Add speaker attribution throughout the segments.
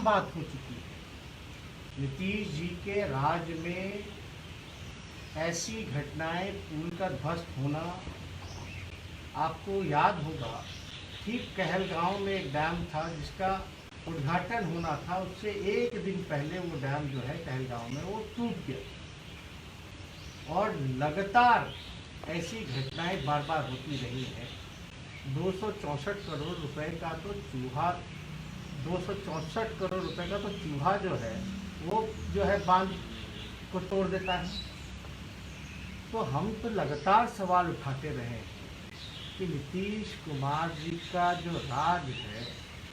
Speaker 1: बात हो चुकी है। नीतीश जी के राज में ऐसी घटनाएं, पुल का ध्वस्त होना, आपको याद होगा ठीक कहलगांव में एक डैम था जिसका उद्घाटन होना था, उससे एक दिन पहले वो डैम जो है कहलगांव में वो टूट गया। और लगातार ऐसी घटनाएं बार बार होती रही है। 264 करोड़ रुपए का तो चूहा 264 करोड़ रुपए का तो चूहा जो है वो जो है बांध को तोड़ देता है। तो हम तो लगातार सवाल उठाते रहे हैं कि नीतीश कुमार जी का जो राज है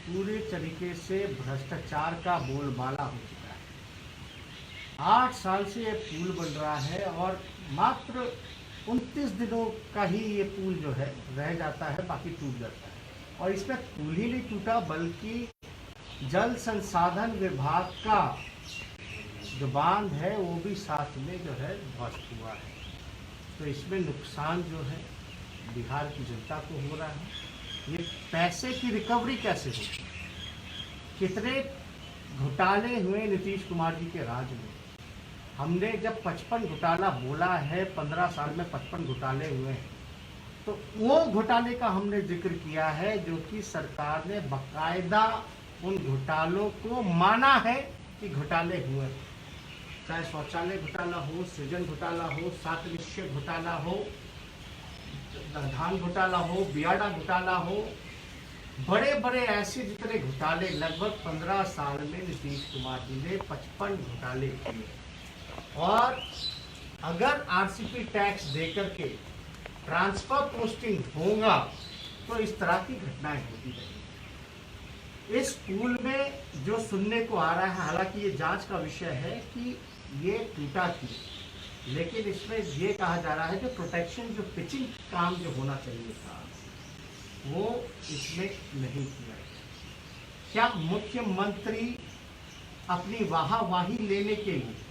Speaker 1: पूरे तरीके से भ्रष्टाचार का बोलबाला हो चुका है। 8 साल से ये पुल बन रहा है और मात्र 29 दिनों का ही ये पुल जो है रह जाता है, बाकी टूट जाता है। और इसमें पुल ही नहीं टूटा बल्कि जल संसाधन विभाग का जो बांध है वो भी साथ में जो है ध्वस्त हुआ है। तो इसमें नुकसान जो है बिहार की जनता को हो रहा है। ये पैसे की रिकवरी कैसे होगी? कितने घोटाले हुए नीतीश कुमार जी के राज में। हमने जब 55 घोटाला बोला है, 15 साल में 55 घोटाले हुए हैं, तो वो घोटाले का हमने जिक्र किया है जो कि सरकार ने बाकायदा उन घोटालों को माना है कि घोटाले हुए। चाहे शौचालय घोटाला हो, सृजन घोटाला हो, 7 निश्चय घोटाला हो, धान घोटाला हो, बियाडा घोटाला हो, बड़े बड़े ऐसे जितने घोटाले लगभग 15 साल में नीतीश कुमार जी ने 55 घोटाले किए। और अगर आरसीपी टैक्स देकर के ट्रांसफर पोस्टिंग होगा तो इस तरह की घटनाएं होती रहेंगी। इस पुल में जो सुनने को आ रहा है, हालांकि ये जांच का विषय है कि ये टूटा क्यों, लेकिन इसमें ये कहा जा रहा है कि प्रोटेक्शन जो पिचिंग काम जो होना चाहिए था वो इसमें नहीं किया। क्या मुख्यमंत्री अपनी वाहवाही लेने के लिए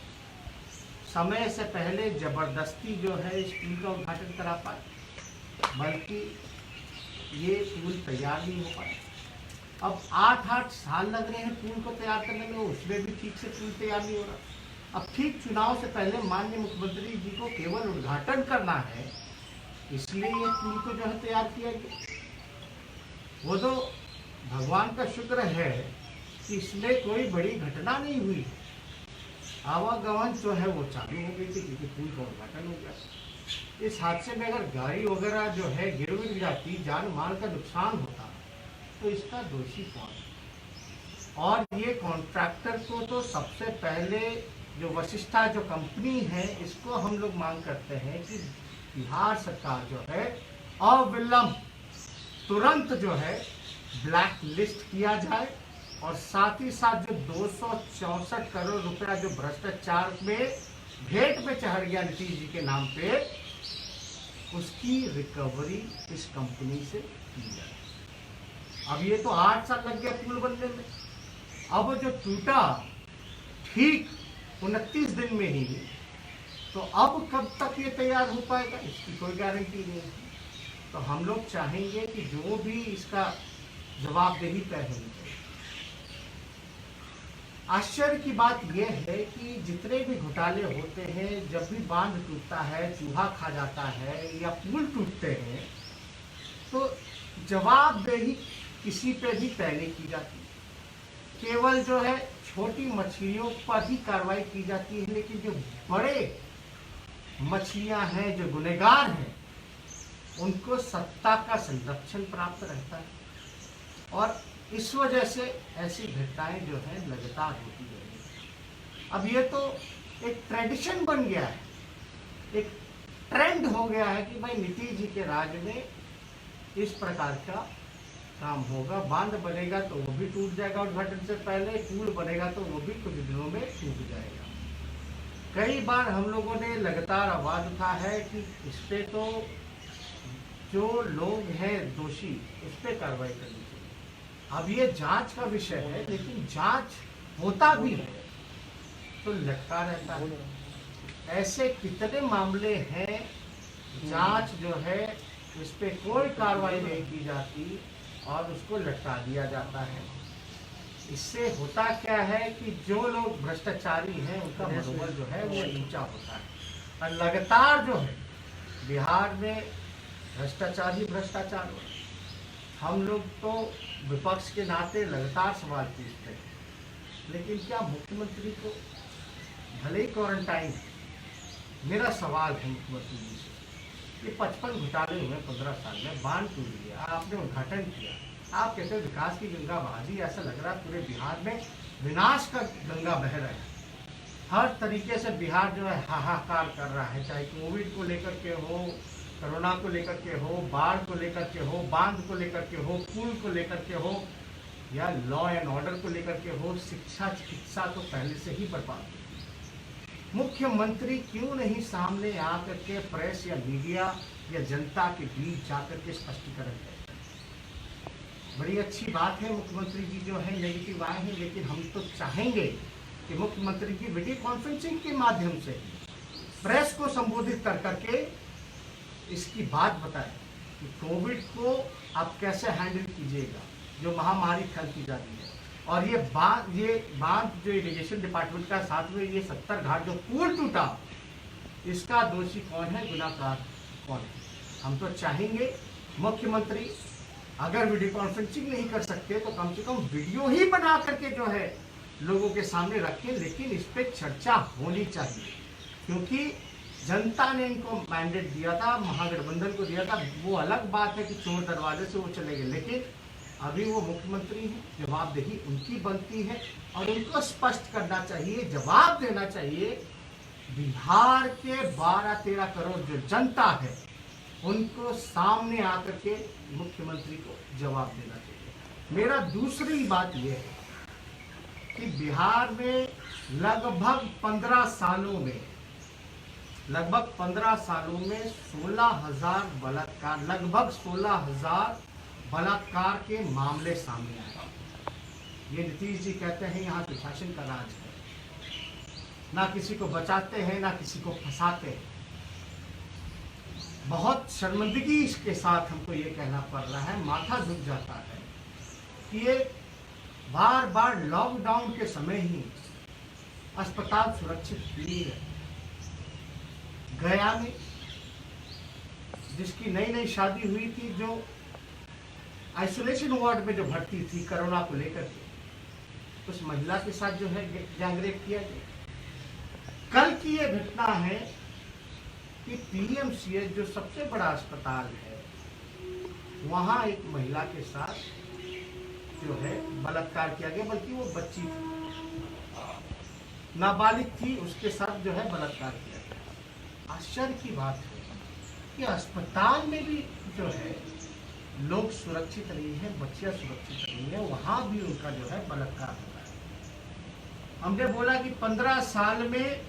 Speaker 1: समय से पहले जबरदस्ती जो है इस पुल का उद्घाटन करा पाए, बल्कि ये पुल तैयार नहीं हो पाया। अब 8 साल लग रहे हैं पुल को तैयार करने में, उसमें भी ठीक से पुल तैयार नहीं हो रहा। अब ठीक चुनाव से पहले माननीय मुख्यमंत्री जी को केवल उद्घाटन करना है, इसलिए ये पुल को जो है तैयार किया गया। वो तो भगवान का शुक्र है कि इसमें कोई बड़ी घटना नहीं हुई, आवागमन जो है वो चालू हो गई थी क्योंकि पुल का उद्घाटन हो गया। इस हादसे में अगर गाड़ी वगैरह जो है गिर जाती, जान माल का नुकसान होता, तो इसका दोषी कौन? और ये कॉन्ट्रैक्टर को तो सबसे पहले जो वशिष्ठा जो कंपनी है, इसको हम लोग मांग करते हैं कि बिहार सरकार जो है अविलंब तुरंत जो है ब्लैक लिस्ट किया जाए और साथ ही साथ जो 264 करोड़ रुपया जो भ्रष्टाचार में भेंट में चढ़ गया नीतीश जी के नाम पे, उसकी रिकवरी इस कंपनी से की जाए। अब ये तो 8 साल लग गया पुल बनने में, अब जो टूटा ठीक 29 दिन में ही, तो अब कब तक ये तैयार हो पाएगा इसकी कोई गारंटी नहीं है। तो हम लोग चाहेंगे कि जो भी इसका जवाबदेही तय होनी चाहिए। आश्चर्य की बात यह है कि जितने भी घोटाले होते हैं, जब भी बांध टूटता है, चूहा खा जाता है या पुल टूटते हैं, तो जवाबदेही किसी पे भी तय नहीं की जाती। केवल जो है छोटी मछलियों पर ही कार्रवाई की जाती है, लेकिन जो बड़े मछलियां हैं, जो गुनहगार हैं, उनको सत्ता का संरक्षण प्राप्त रहता है। और इस वजह से ऐसी घटनाएं जो है लगातार होती रहेंगी। अब ये तो एक ट्रेडिशन बन गया है, एक ट्रेंड हो गया है कि भाई नीतीश जी के राज में इस प्रकार का काम होगा। बांध बनेगा तो वो भी टूट जाएगा उद्घाटन से पहले, पुल बनेगा तो वो भी कुछ दिनों में टूट जाएगा। कई बार हम लोगों ने लगातार आवाज उठा है कि इस पे तो जो लोग हैं दोषी, उस पर कार्रवाई करनी चाहिए। अब ये जांच का विषय है, लेकिन जांच होता भी है तो लटका रहता है। ऐसे कितने मामले हैं, जांच जो है इस पे कोई कार्रवाई नहीं की जाती और उसको लटका दिया जाता है। इससे होता क्या है कि जो लोग भ्रष्टाचारी हैं उनका मनोबल जो है वो ऊंचा होता है। और लगातार जो है बिहार में भ्रष्टाचार ही भ्रष्टाचार हो। हम लोग तो विपक्ष के नाते लगातार सवाल पूछते हैं, लेकिन क्या मुख्यमंत्री को भले ही क्वारंटाइन, मेरा सवाल है मुख्यमंत्री जी से, ये 55 घोटाले हुए 15 साल में, बांध टूट गया, आपने उद्घाटन किया, आप कहते हैं विकास की गंगा बहा दी, ऐसा लग रहा है पूरे बिहार में विनाश का गंगा बह रहा है। हर तरीके से बिहार जो है हाहाकार कर रहा है, चाहे कोविड को लेकर के हो, कोरोना को लेकर के हो, बाढ़ को लेकर के हो, बांध को लेकर के हो, पुल को लेकर के हो, या लॉ एंड ऑर्डर को लेकर के हो, शिक्षा चिकित्सा तो पहले से ही बर्बाद है। मुख्यमंत्री क्यों नहीं सामने आकर के प्रेस या मीडिया या जनता के बीच जाकर के स्पष्टीकरण करते? बड़ी अच्छी बात है मुख्यमंत्री जी जो है नेगेटिव आए हैं, लेकिन हम तो चाहेंगे कि मुख्यमंत्री जी वीडियो कॉन्फ्रेंसिंग के माध्यम से प्रेस को संबोधित कर करके इसकी बात बताएं कि कोविड को आप कैसे हैंडल कीजिएगा, जो महामारी फैलती जा रही है। और ये बांध जो इरिगेशन डिपार्टमेंट का साथ में ये 70 घाट जो पुल टूटा, इसका दोषी कौन है, गुनाहगार कौन है? हम तो चाहेंगे मुख्यमंत्री अगर वीडियो कॉन्फ्रेंसिंग नहीं कर सकते तो कम से कम वीडियो ही बना करके जो है लोगों के सामने रखें, लेकिन इस पे चर्चा होनी चाहिए, क्योंकि जनता ने इनको मैंडेट दिया था, महागठबंधन को दिया था। वो अलग बात है कि चोर दरवाजे से वो चले गए, लेकिन अभी वो मुख्यमंत्री हैं, जवाबदेही उनकी बनती है और उनको स्पष्ट करना चाहिए, जवाब देना चाहिए। बिहार के 12-13 करोड़ जो जनता है उनको सामने आकर के मुख्यमंत्री को जवाब देना चाहिए। मेरा दूसरी बात यह है कि बिहार में लगभग 15 सालों में 16,000 बलात्कार, लगभग 16,000 बलात्कार के मामले सामने आए। ये नीतीश जी कहते हैं यहाँ सुशासन का राज है, ना किसी को बचाते हैं ना किसी को फंसाते हैं। बहुत शर्मिंदगी के साथ हमको ये कहना पड़ रहा है, माथा झुक जाता है कि ये बार बार लॉकडाउन के समय ही अस्पताल सुरक्षित नहीं है। गया में जिसकी नई शादी हुई थी, जो आइसोलेशन वार्ड में जो भर्ती थी कोरोना को लेकर के, उस महिला के साथ जो है गैंगरेप किया गया। कल की ये घटना है कि पीएमसीएच जो सबसे बड़ा अस्पताल है, वहां एक महिला के साथ जो है बलात्कार किया गया, बल्कि वो बच्ची थी, नाबालिग थी, उसके साथ जो है बलात्कार किया गया। आश्चर्य की बात है कि अस्पताल में भी जो है लोग सुरक्षित नहीं है, बच्चियां सुरक्षित नहीं है, वहां भी उनका जो है बलात्कार हो रहा है। हमने बोला कि 15 साल में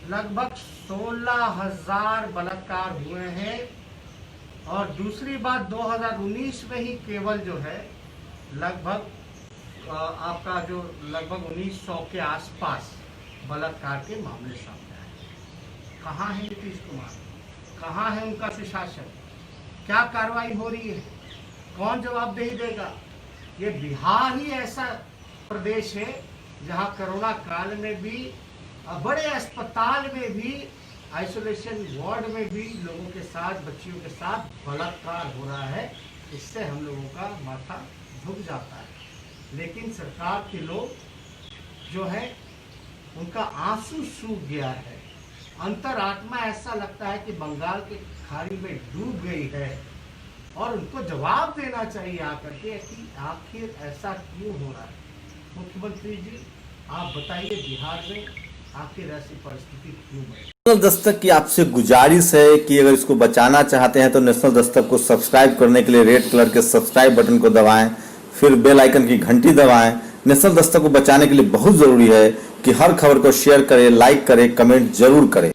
Speaker 1: लगभग 16,000 बलात्कार हुए हैं, और दूसरी बात 2019 में ही केवल जो है लगभग आपका जो लगभग 1900 के आसपास बलात्कार के मामले सामने आए। कहाँ है नीतीश कुमार, कहाँ है उनका सुशासन, क्या कार्रवाई हो रही है, कौन जवाबदेही देगा? ये बिहार ही ऐसा प्रदेश है जहाँ कोरोना काल में भी बड़े अस्पताल में भी, आइसोलेशन वार्ड में भी लोगों के साथ, बच्चियों के साथ बलात्कार हो रहा है। इससे हम लोगों का माथा झुक जाता है। लेकिन सरकार के लोग जो है उनका आंसू सूख गया है, अंतरात्मा ऐसा लगता है कि बंगाल के खाड़ी में डूब गई है, और उनको जवाब देना चाहिए आकर के कि आखिर ऐसा क्यों हो रहा है। मुख्यमंत्री जी आप बताइए, बिहार में आखिर ऐसी परिस्थिति क्यों है?
Speaker 2: नेशनल दस्तक की आपसे गुजारिश है कि अगर इसको बचाना चाहते हैं तो नेशनल दस्तक को सब्सक्राइब करने के लिए रेड कलर के सब्सक्राइब बटन को दबाएं, फिर बेल आइकन की घंटी दबाएं। नेशनल दस्तक को बचाने के लिए बहुत जरूरी है कि हर खबर को शेयर करें, लाइक करें, कमेंट जरूर करें।